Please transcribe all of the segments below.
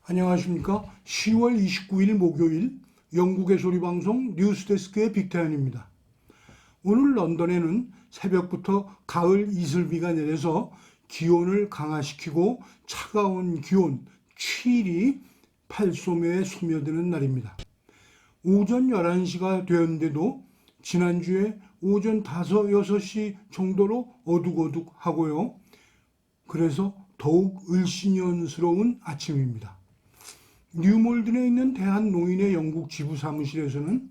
안녕하십니까. 10월 29일 목요일 영국의 소리방송 뉴스데스크의 빅태현입니다. 오늘 런던에는 새벽부터 가을 이슬비가 내려서 기온을 강화시키고 차가운 기온 취일이 팔소매에 스며드는 날입니다. 오전 11시가 되었는데도 지난주에 오전 5, 6시 정도로 어둑어둑하고요. 그래서 더욱 을씨년스러운 아침입니다. 뉴몰든에 있는 대한노인의 영국 지부 사무실에서는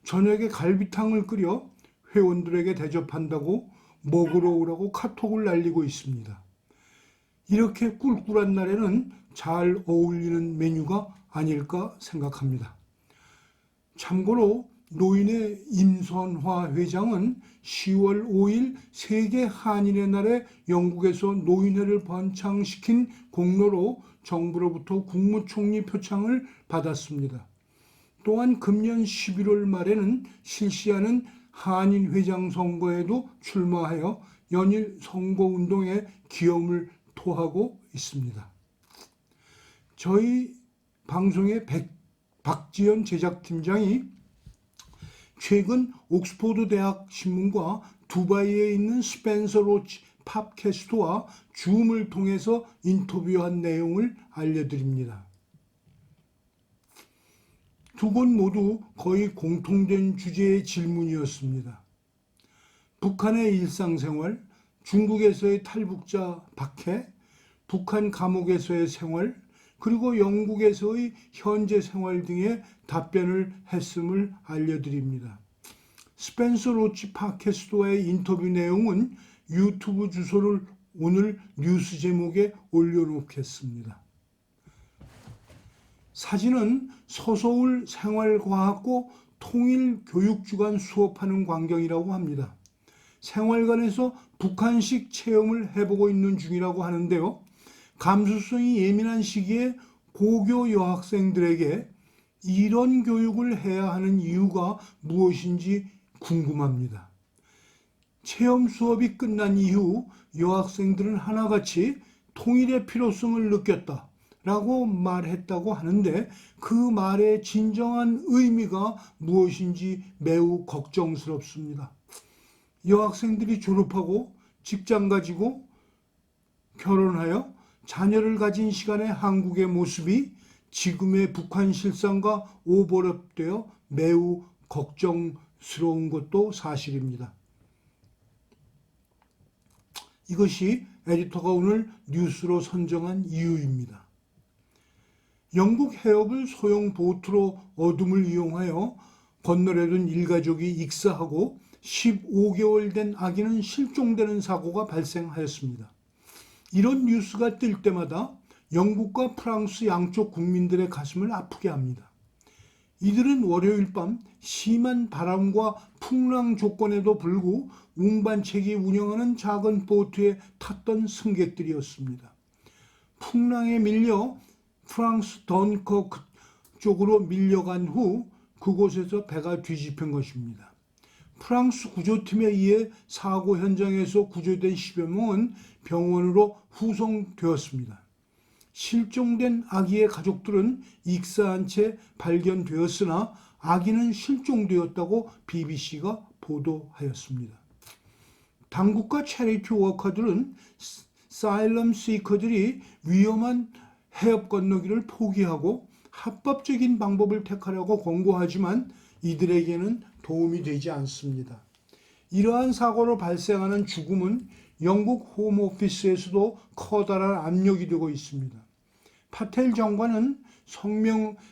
저녁에 갈비탕을 끓여 회원들에게 대접한다고 먹으러 오라고 카톡을 날리고 있습니다. 이렇게 꿀꿀한 날에는 잘 어울리는 메뉴가 아닐까 생각합니다. 참고로 노인의 임선화 회장은 10월 5일 세계 한인의 날에 영국에서 노인회를 번창시킨 공로로 정부로부터 국무총리 표창을 받았습니다. 또한 금년 11월 말에는 실시하는 한인 회장 선거에도 출마하여 연일 선거운동에 기염을 토하고 있습니다. 저희 방송의 박지연 제작팀장이 최근 옥스포드 대학 신문과 두바이에 있는 스펜서 로치 팝캐스트와 줌을 통해서 인터뷰한 내용을 알려드립니다. 두 곳 모두 거의 공통된 주제의 질문이었습니다. 북한의 일상생활, 중국에서의 탈북자 박해, 북한 감옥에서의 생활, 그리고 영국에서의 현재 생활 등의 답변을 했음을 알려드립니다. 스펜서 로치 팟캐스트와의 인터뷰 내용은 유튜브 주소를 오늘 뉴스 제목에 올려놓겠습니다. 사진은 서서울 생활과학고 통일교육주간 수업하는 광경이라고 합니다. 생활관에서 북한식 체험을 해보고 있는 중이라고 하는데요. 감수성이 예민한 시기에 고교 여학생들에게 이런 교육을 해야 하는 이유가 무엇인지 궁금합니다. 체험 수업이 끝난 이후 여학생들은 하나같이 통일의 필요성을 느꼈다라고 말했다고 하는데 그 말의 진정한 의미가 무엇인지 매우 걱정스럽습니다. 여학생들이 졸업하고 직장 가지고 결혼하여 자녀를 가진 시간의 한국의 모습이 지금의 북한 실상과 오버랩되어 매우 걱정스러운 것도 사실입니다. 이것이 에디터가 오늘 뉴스로 선정한 이유입니다. 영국 해협을 소형 보트로 어둠을 이용하여 건너려던 일가족이 익사하고 15개월 된 아기는 실종되는 사고가 발생하였습니다. 이런 뉴스가 뜰 때마다 영국과 프랑스 양쪽 국민들의 가슴을 아프게 합니다. 이들은 월요일 밤 심한 바람과 풍랑 조건에도 불구 운반책이 운영하는 작은 보트에 탔던 승객들이었습니다. 풍랑에 밀려 프랑스 던커크 쪽으로 밀려간 후 그곳에서 배가 뒤집힌 것입니다. 프랑스 구조팀에 의해 사고 현장에서 구조된 10여 명은 병원으로 후송되었습니다. 실종된 아기의 가족들은 익사한 채 발견되었으나 아기는 실종되었다고 BBC가 보도하였습니다. 당국과 체리티 워커들은 사일럼 시커들이 위험한 해협 건너기를 포기하고 합법적인 방법을 택하라고 권고하지만 이들에게는 도움이 되지 않습니다. 이러한 사고로 발생하는 죽음은 영국 홈오피스에서도 커다란 압력이 되고 있습니다. 파텔 장관은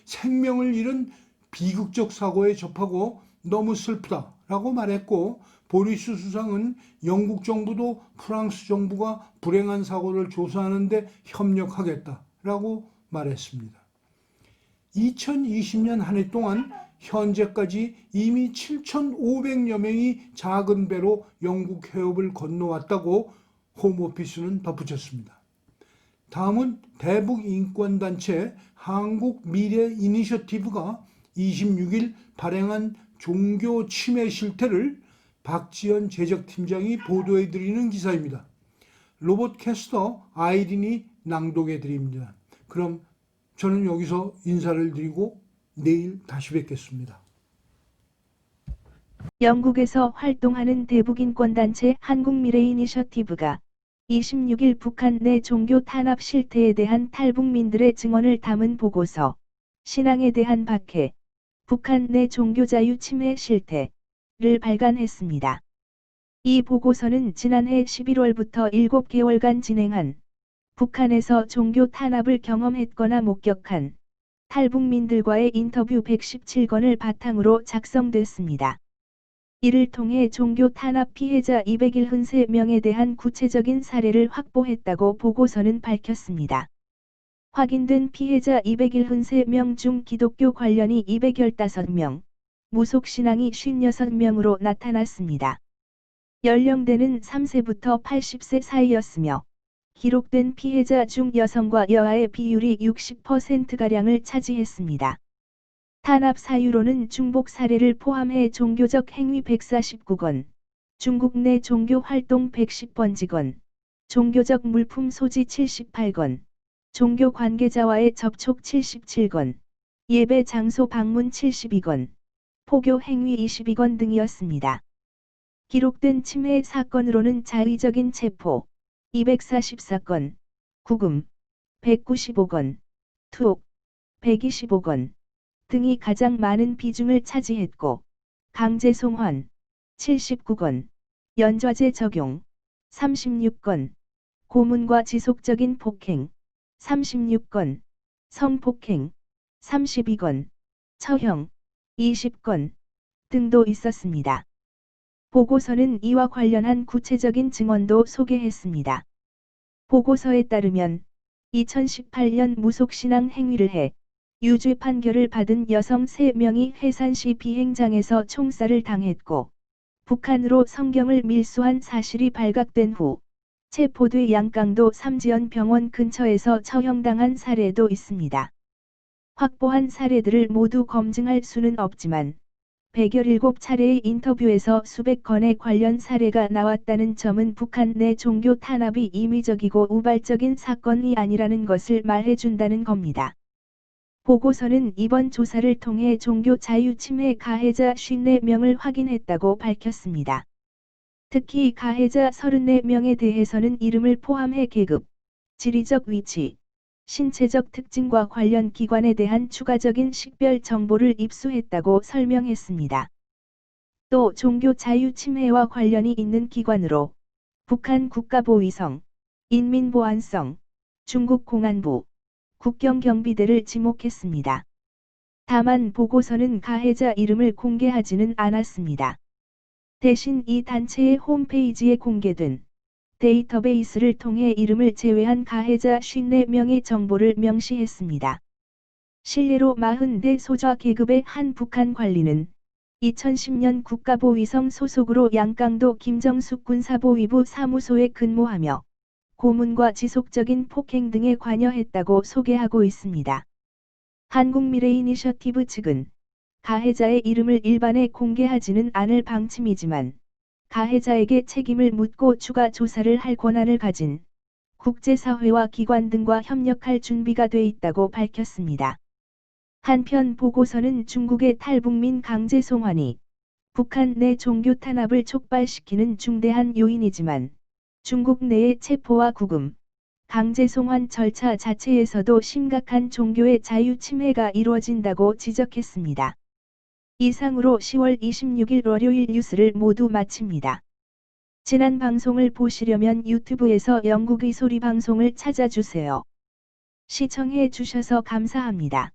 생명을 잃은 비극적 사고에 접하고 너무 슬프다라고 말했고 보리스 수상은 영국 정부도 프랑스 정부가 불행한 사고를 조사하는 데 협력하겠다라고 말했습니다. 2020년 한 해 동안 현재까지 이미 7,500여 명이 작은 배로 영국 해협을 건너왔다고 홈오피스는 덧붙였습니다. 다음은 대북 인권단체 한국미래이니셔티브가 26일 발행한 종교 침해 실태를 박지연 제작팀장이 보도해드리는 기사입니다. 로봇캐스터 아이린이 낭독해드립니다. 그럼 저는 여기서 인사를 드리고 내일 다시 뵙겠습니다. 영국에서 활동하는 대북인권단체 한국미래이니셔티브가 26일 북한 내 종교 탄압 실태에 대한 탈북민들의 증언을 담은 보고서, 신앙에 대한 박해, 북한 내 종교자유 침해 실태를 발간했습니다. 이 보고서는 지난해 11월부터 7개월간 진행한 북한에서 종교 탄압을 경험했거나 목격한 탈북민들과의 인터뷰 117건을 바탕으로 작성됐습니다. 이를 통해 종교 탄압 피해자 273명에 대한 구체적인 사례를 확보했다고 보고서는 밝혔습니다. 확인된 피해자 273명 중 기독교 관련이 215명, 무속신앙이 56명으로 나타났습니다. 연령대는 3세부터 80세 사이였으며, 기록된 피해자 중 여성과 여아의 비율이 60%가량을 차지했습니다. 탄압 사유로는 중복 사례를 포함해 종교적 행위 149건, 중국 내 종교 활동 110번지건, 종교적 물품 소지 78건, 종교 관계자와의 접촉 77건, 예배 장소 방문 72건, 포교 행위 22건 등이었습니다. 기록된 침해 사건으로는 자의적인 체포 244건, 구금 195건, 투옥 125건 등이 가장 많은 비중을 차지했고, 강제 송환 79건, 연좌제 적용 36건, 고문과 지속적인 폭행 36건, 성폭행 32건, 처형 20건 등도 있었습니다. 보고서는 이와 관련한 구체적인 증언도 소개했습니다. 보고서에 따르면 2018년 무속신앙 행위를 해 유죄 판결을 받은 여성 3명이 회산시 비행장에서 총살을 당했고, 북한으로 성경을 밀수한 사실이 발각된 후 체포돼 양강도 삼지연 병원 근처에서 처형당한 사례도 있습니다. 확보한 사례들을 모두 검증할 수는 없지만 117차례의 인터뷰에서 수백 건의 관련 사례가 나왔다는 점은 북한 내 종교 탄압이 임의적이고 우발적인 사건이 아니라는 것을 말해준다는 겁니다. 보고서는 이번 조사를 통해 종교 자유 침해 가해자 54명을 확인했다고 밝혔습니다. 특히 가해자 34명에 대해서는 이름을 포함해 계급, 지리적 위치, 신체적 특징과 관련 기관에 대한 추가적인 식별 정보를 입수했다고 설명했습니다. 또 종교 자유 침해와 관련이 있는 기관으로 북한 국가보위성, 인민보안성, 중국 공안부, 국경경비대를 지목했습니다. 다만 보고서는 가해자 이름을 공개하지는 않았습니다. 대신 이 단체의 홈페이지에 공개된 데이터베이스를 통해 이름을 제외한 가해자 54명의 정보를 명시했습니다. 실례로 40대 소좌 계급의 한 북한 관리는 2010년 국가보위성 소속으로 양강도 김정숙 군사보위부 사무소에 근무하며 고문과 지속적인 폭행 등에 관여했다고 소개하고 있습니다. 한국미래이니셔티브 측은 가해자의 이름을 일반에 공개하지는 않을 방침이지만 가해자에게 책임을 묻고 추가 조사를 할 권한을 가진 국제사회와 기관 등과 협력할 준비가 돼 있다고 밝혔습니다. 한편 보고서는 중국의 탈북민 강제 송환이 북한 내 종교 탄압을 촉발시키는 중대한 요인이지만 중국 내의 체포와 구금, 강제 송환 절차 자체에서도 심각한 종교의 자유 침해가 이루어진다고 지적했습니다. 이상으로 10월 26일 월요일 뉴스를 모두 마칩니다. 지난 방송을 보시려면 유튜브에서 영국의 소리 방송을 찾아주세요. 시청해 주셔서 감사합니다.